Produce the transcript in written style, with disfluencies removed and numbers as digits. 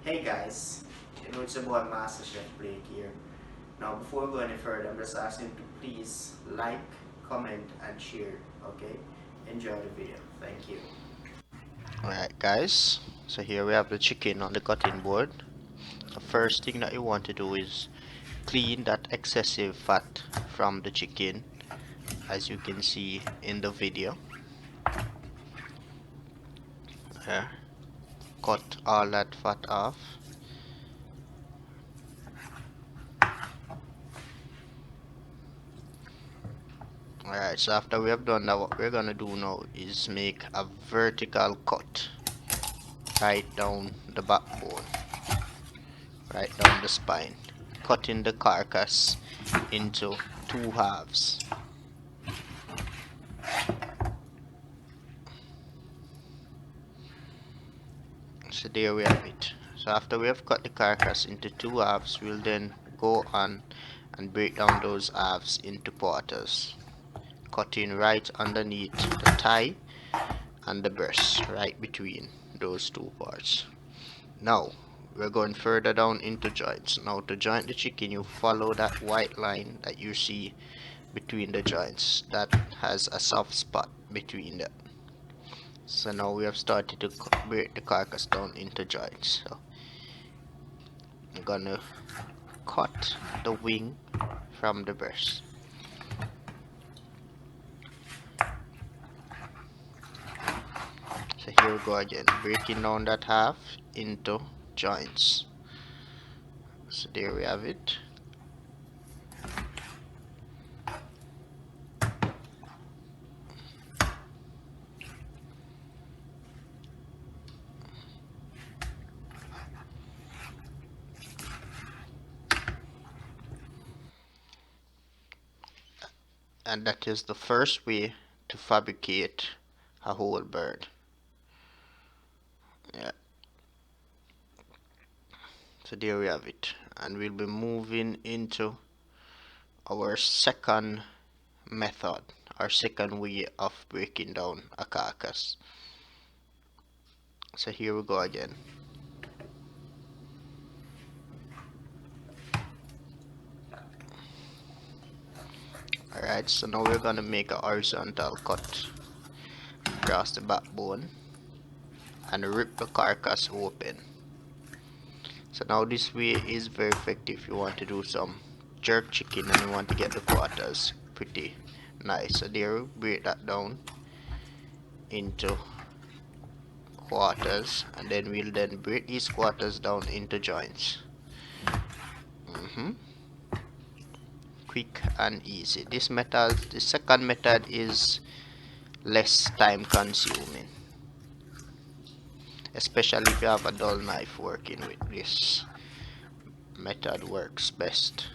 Hey guys, it's your boy Master Chef Blake here. Now before we go any further, I'm just asking to please like, comment and share, okay? Enjoy the video. Thank you. Alright guys, so here we have the chicken on the cutting board. The first thing that you want to do is clean that excessive fat from the chicken, as you can see in the video. There, cut all that fat off. Alright, so after we have done that, what we're gonna do now is make a vertical cut right down the backbone, right down the spine, cutting the carcass into two halves. So there we have it. So after we have cut the carcass into two halves, we'll then go on and break down those halves into quarters, cutting right underneath the thigh and the breast, right between those two parts. Now we're going further down into joints. Now to joint the chicken, you follow that white line that you see between the joints that has a soft spot between them. So now we have started to break the carcass down into joints. So I'm gonna cut the wing from the breast. So here we go again, breaking down that half into joints. So there we have it. And that is the first way to fabricate a whole bird. Yeah. So there we have it. And we'll be moving into our second method, our second way of breaking down a carcass. So here we go again. Alright, so now we're gonna make a horizontal cut across the backbone and rip the carcass open. So now this way is very effective if you want to do some jerk chicken and you want to get the quarters pretty nice. So there, we break that down into quarters, and then we'll then break these quarters down into joints. Quick and easy. This method, the second method, is less time consuming, especially if you have a dull knife. Working with this method works best.